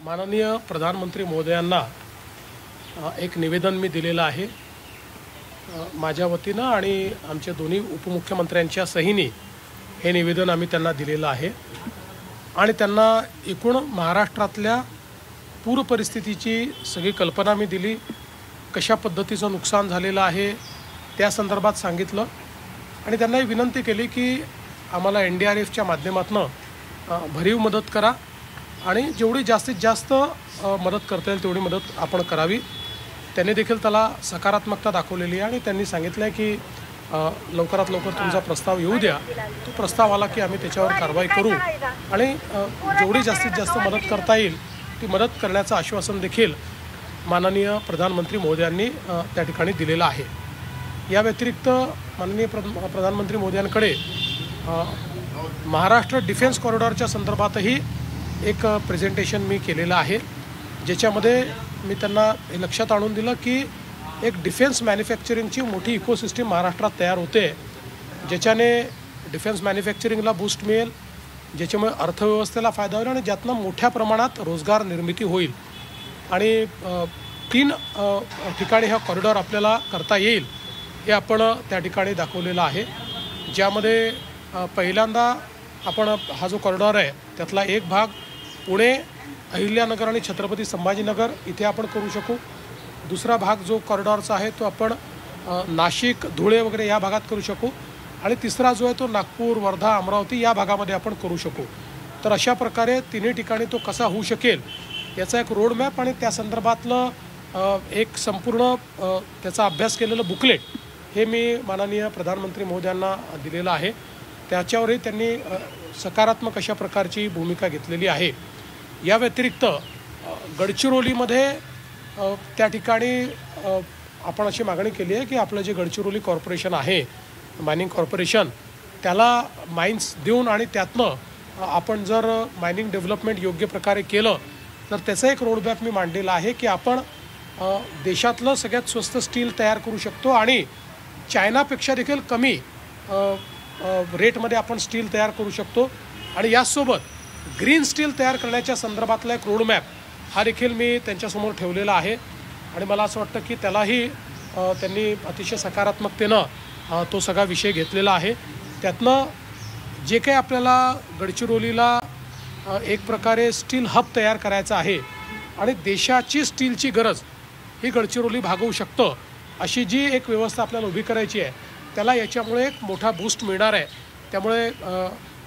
माननीय प्रधानमंत्री महोदयांना एक निवेदन मी दिलेलं आहे माझ्या वतीनं आणि आमच्या दोन्ही उपमुख्यमंत्र्यांच्या सहीने हे निवेदन आम्ही त्यांना दिलेलं आहे आणि त्यांना एकूण महाराष्ट्रातल्या पूर परिस्थितीची सगळी कल्पना मी दिली, कशा पद्धतीचं नुकसान झालेलं आहे त्या संदर्भात सांगितलं आणि त्यांना विनंती केली की आम्हाला NDRFच्या माध्यमातून भरीव मदत करा आणि जेवढी जास्तीत जास्त मदत करता येईल तेवढी मदत आपण करावी। त्यांनी देखील त्याला सकारात्मकता दाखवलेली आहे आणि त्यांनी सांगितलं आहे की लवकरात लवकर तुमचा प्रस्ताव येऊ द्या, तो प्रस्ताव आला की आम्ही त्याच्यावर कारवाई करू आणि जेवढी जास्तीत जास्त मदत करता येईल ती मदत करण्याचं आश्वासन देखील माननीय प्रधानमंत्री महोदयांनी त्या ठिकाणी दिलेलं आहे। या व्यतिरिक्त माननीय प्रधानमंत्री महोदयांकडे महाराष्ट्र डिफेन्स कॉरिडॉरच्या संदर्भातही एक प्रेझेंटेशन मी केलेलं आहे, ज्याच्यामध्ये मी त्यांना हे लक्षात आणून दिलं की एक डिफेन्स मॅन्युफॅक्चरिंगची मोठी इकोसिस्टीम महाराष्ट्रात तयार होते, ज्याच्याने डिफेन्स मॅन्युफॅक्चरिंगला बूस्ट मिळेल, ज्याच्यामुळे अर्थव्यवस्थेला फायदा होईल आणि ज्यातनं मोठ्या प्रमाणात रोजगार निर्मिती होईल आणि 3 ठिकाणी हा कॉरिडॉर आपल्याला करता येईल हे आपण त्या ठिकाणी दाखवलेलं आहे, ज्यामध्ये पहिल्यांदा आपण हा जो कॉरिडॉर आहे त्यातला एक भाग पुणे, अहिल्यानगर आणि छत्रपती संभाजीनगर इथे आपण करू शकू। दुसरा भाग जो कॉरिडॉरचा आहे तो आपण नाशिक, धुळे वगैरे या भागात करू शकू आणि तिसरा जो आहे तो नागपूर, वर्धा, अमरावती या भागामध्ये आपण करू शकू। तर अशा प्रकारे तिन्ही ठिकाणी तो कसा होऊ शकेल याचा एक रोडमॅप आणि त्या संदर्भातलं एक संपूर्ण त्याचा अभ्यास केलेलं बुकलेट हे मी माननीय प्रधानमंत्री महोदयांना दिलेलं आहे। त्याच्यावरही त्यांनी सकारात्मक अशा प्रकारची भूमिका घेतलेली आहे। या व्यतिरिक्त गडचिरोलीमध्ये त्या ठिकाणी आपण अशी मागणी केली आहे की आपलं जे गडचिरोली कॉर्पोरेशन आहे, मायनिंग कॉर्पोरेशन, त्याला माइन्स देऊन आणि त्यातनं आपण जर मायनिंग डेव्हलपमेंट योग्य प्रकारे केलं तर त्याचा एक रोडमॅप मी मांडलेला आहे की आपण देशातलं सगळ्यात स्वस्त स्टील तयार करू शकतो आणि चायनापेक्षा देखील कमी रेटमध्ये आपण स्टील तयार करू शकतो आणि यासोबत ग्रीन स्टील तयार करण्याच्या संदर्भातला एक रोडमॅप हा देखील मी त्यांच्यासमोर ठेवलेला आहे आणि मला असं वाटतं की त्यालाही त्यांनी अतिशय सकारात्मकतेनं तो सगळा विषय घेतलेला आहे। त्यातनं जे काही आपल्याला गडचिरोलीला एक प्रकारे स्टील हब तयार करायचं आहे आणि देशाची स्टीलची गरज ही गडचिरोली भागवू शकतं अशी जी एक व्यवस्था आपल्याला उभी करायची आहे त्याला याच्यामुळे एक मोठा बूस्ट मिळणार आहे। त्यामुळे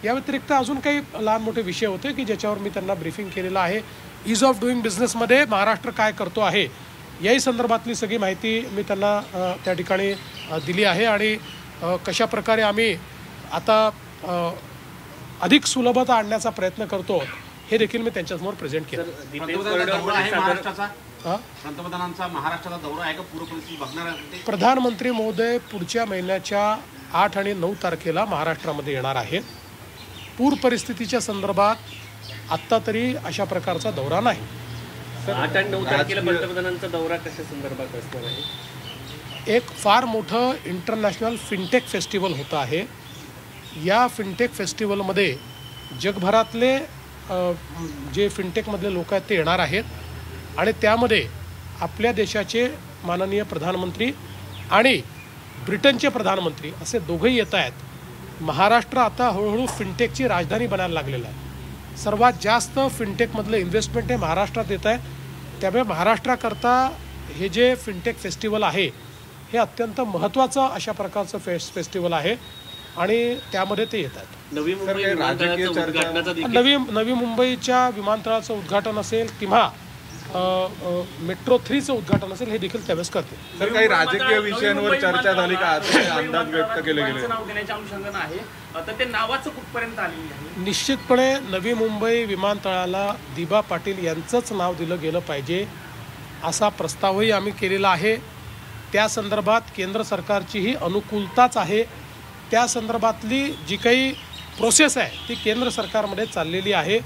या व्यतिरिक्त अजून काही लहान मोठे विषय होते की ज्याच्यावर मी त्यांना ब्रीफिंग केलेलं आहे। ईज ऑफ डुईंग बिझनेसमध्ये महाराष्ट्र काय करतो आहे याही संदर्भातली सगळी माहिती मी त्यांना त्या ठिकाणी दिली आहे आणि कशा प्रकारे आम्ही आता अधिक सुलभता आणण्याचा प्रयत्न करतो हे देखील मी त्यांच्यासमोर प्रेझेंट केलं। पंतप्रधानांचा महाराष्ट्राचा दौरा आहे का पूर परिस्थिती बघणार आहे? प्रधानमंत्री महोदय पुढच्या महिन्याच्या 8 आणि 9 तारखेला महाराष्ट्रामध्ये येणार आहे। पूर परिस्थितीच्या संदर्भात आत्ता तरी अशा प्रकारचा दौरा नाही। 8 आणि 9 तारखेला पंतप्रधानांचा दौरा कशा संदर्भात असणार आहे? एक फार मोठं इंटरनॅशनल फिनटेक फेस्टिवल होतं आहे। या फिनटेक फेस्टिवलमध्ये जगभरातले जे फिनटेकमधले लोक आहेत ते येणार आहेत आणि त्यामध्ये आपल्या देशाचे माननीय प्रधानमंत्री आणि ब्रिटनचे प्रधानमंत्री असे दोघंही येत आहेत। महाराष्ट्र आता हळूहळू फिनटेकची राजधानी बनायला लागलेलं आहे। सर्वात जास्त फिनटेकमधलं इन्व्हेस्टमेंट हे महाराष्ट्रात येत आहे, त्यामुळे महाराष्ट्राकरता हे जे फिनटेक फेस्टिवल आहे हे अत्यंत महत्त्वाचं अशा प्रकारचं फेस्टिवल आहे आणि त्यामध्ये ते येत आहेत। नवी मुंबईच्या विमानतळाचं उद्घाटन असेल किंवा मेट्रो 3चं उद्घाटन असेल हे देखील त्यावेळेस करते। सर, काही राजकीय विषयांवर चर्चा झाली का? अंदाज व्यक्त केले गेले तर ते नावाचं कुठपर्यंत आलेलं आहे? निश्चितपणे नवी मुंबई विमानतळाला दिबा पाटील यांचंच नाव दिलं गेलं पाहिजे असा प्रस्तावही आम्ही केलेला आहे। त्या संदर्भात केंद्र सरकारचीही अनुकूलताच आहे। त्या संदर्भातली जी काही प्रोसेस आहे ती केंद्र सरकारमध्ये चाललेली आहे,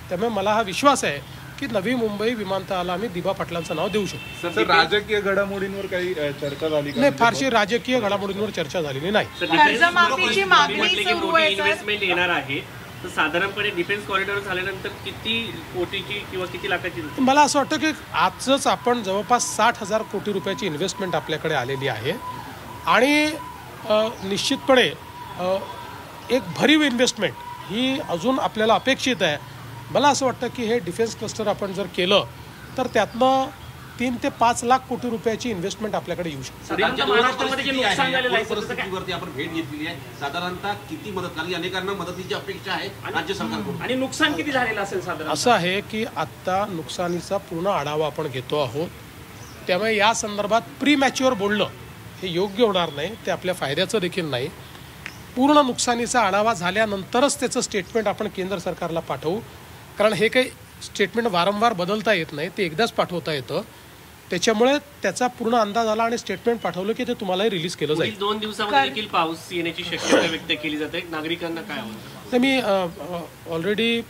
त्यामुळे मला हा विश्वास आहे की नवी मुंबई विमानतळाला आम्ही दिबा पाटलांचं नाव देऊ शकतो। सर, राजकीय घडामोडींवर काही चर्चा झाली का? नाही, फारशी राजकीय घडामोडींवर चर्चा झालेली नाही। कर्जमाफीची मागणी सुरू आहे, इन्व्हेस्टमेंट येणार आहे तर साधारणपणे डिफेन्स कॉरिडॉर झाल्यानंतर किती कोटीची किंवा किती लाखाची मला असं वाटतं की आजच आपण जवळपास 60,000 कोटी रुपयाची इन्व्हेस्टमेंट आपल्याकडे आलेली आहे आणि निश्चितपणे एक भरीव इन्व्हेस्टमेंट ही अजून आपल्याला अपेक्षित आहे. मला असं वाटतं की हे डिफेन्स क्लस्टर आपण जर केलं तर त्यातनं 3 ते 5 लाख कोटी रुपयाची इन्व्हेस्टमेंट आपल्याकडे येऊ शकते. महाराष्ट्रामध्ये जे नुकसान झालेलं आहे त्याचं काय? परिस्थितीवरती आपण भेट घेतलेली आहे. साधारणतः किती मदत, कारण अनेकांना मदतीची अपेक्षा आहे राज्य सरकारकडून, आणि नुकसान किती झालेलं असेल साधारण? असं आहे की आत्ता नुकसानीचा पूर्ण आढावा आपण घेतो आहोत. त्यामुळे या संदर्भात प्रीमॅच्युअर बोलणं हे योग्य होणार नाही, ते आपल्या फायद्याचं देखील नाही. पूर्ण नुकसानीचा आढावा झाल्यानंतरच त्याचं स्टेटमेंट आपण केंद्र सरकारला पाठवू, कारण हे काही स्टेटमेंट वारंवार बदलता येत नाही, ते एकदाच पाठवता येतं. त्याच्यामुळे त्याचा पूर्ण अंदाज आला आणि स्टेटमेंट पाठवलं की ते तुम्हालाही रिलीज केलं जाईल. 2 दिवसामध्ये देखील पाऊस येण्याची शक्यता व्यक्त केली जाते. नागरिकांना काय होतं? तर मी ऑलरेडी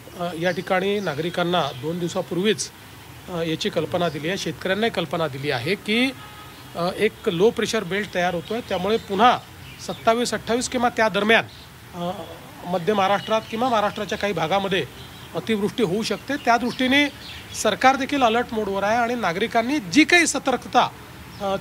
या ठिकाणी नागरिकांना 2 दिवसापूर्वीच याची कल्पना दिली आहे, शेतकऱ्यांनाही कल्पना दिली आहे की एक लो प्रेशर बेल्ट तयार होतो आहे. त्यामुळे पुन्हा 27-28 किंवा त्या दरम्यान मध्य महाराष्ट्रात किंवा महाराष्ट्राच्या काही भागामध्ये अतिवृष्टी होऊ शकते. त्या दृष्टीने सरकार देखील अलर्ट मोडवर आहे आणि नागरिकांनी जी काही सतर्कता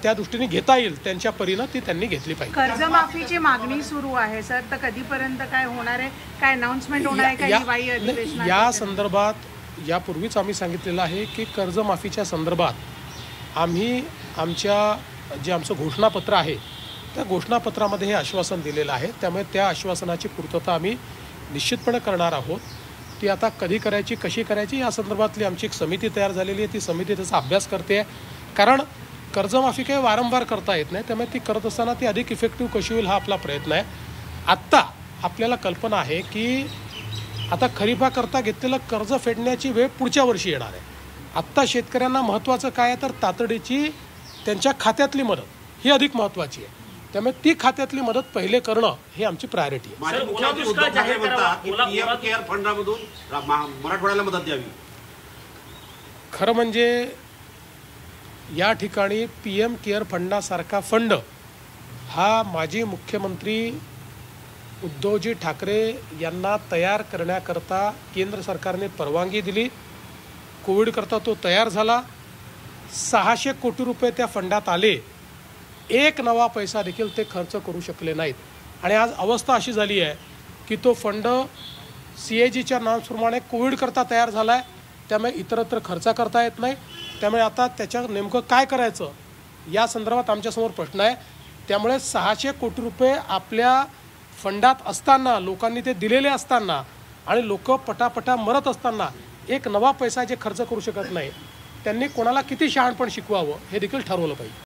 त्या दृष्टीने घेता येईल त्यांच्या परीनं ती त्यांनी घेतली पाहिजे. कर्जमाफीची मागणी सुरू आहे सर, तर कधीपर्यंत काय होणार आहे? काय अनाउन्समेंट होणार आहे? काय हिवाळी अधिवेशनात? या संदर्भात यापूर्वीच आम्ही सांगितलेलं आहे की कर्जमाफीच्या संदर्भात आम्ही जे आमचं घोषणापत्र आहे त्या घोषणापत्रामध्ये हे आश्वासन दिलेलं आहे. त्यामुळे त्या आश्वासनाची पूर्तता आम्ही निश्चितपणे करणार आहोत. ती आता कधी करायची, कशी करायची या संदर्भातली आमची एक समिती तयार झालेली आहे. ती समिती त्याचा अभ्यास करते आहे, कारण कर्जमाफी काही वारंवार करता येत नाही. त्यामुळे ती करत असताना ती अधिक इफेक्टिव्ह कशी होईल हा आपला प्रयत्न आहे. आत्ता आपल्याला कल्पना आहे की आता खरीपाकरता घेतलेलं कर्ज फेडण्याची वेळ पुढच्या वर्षी येणार आहे. आत्ता शेतकऱ्यांना महत्त्वाचं काय आहे तर तातडीची त्यांच्या खात्यातली मदत ही अधिक महत्त्वाची आहे. त्यामुळे ती खात्यातली मदत पहिले करणं हे आमची प्रायोरिटी आहे. माझे मुख्यमंत्री उद्धव ठाकरे म्हणतात की पीएम केअर फंडामधून मराठवाड्याला मदत द्यावी. खरं म्हणजे या ठिकाणी PM केअर फंडासारखा फंड हा माजी मुख्यमंत्री उद्धवजी ठाकरे यांना तयार करण्याकरता केंद्र सरकारने परवानगी दिली. कोविडकरता तो तयार झाला. 600 कोटी रुपये त्या फंडात आले. एक नवा पैसा देखील ते खर्च करू शकले नाहीत. आणि आज अवस्था अशी झाली आहे की तो फंड CAGच्या नॉर्म्सप्रमाणे कोविडकरता तयार झाला आहे. त्यामुळे इतरत्र खर्च करता येत नाही. त्यामुळे आता त्याच्या नेमकं काय करायचं या संदर्भात आमच्यासमोर प्रश्न आहे. त्यामुळे 600 कोटी रुपये आपल्या फंडात असताना, लोकांनी ते दिलेले असताना आणि लोक पटापटा मरत असताना एक नवा पैसा जे खर्च करू शकत नाही, त्यांनी कोणाला किती शहाणपण शिकवावं हे देखील ठरवलं पाहिजे.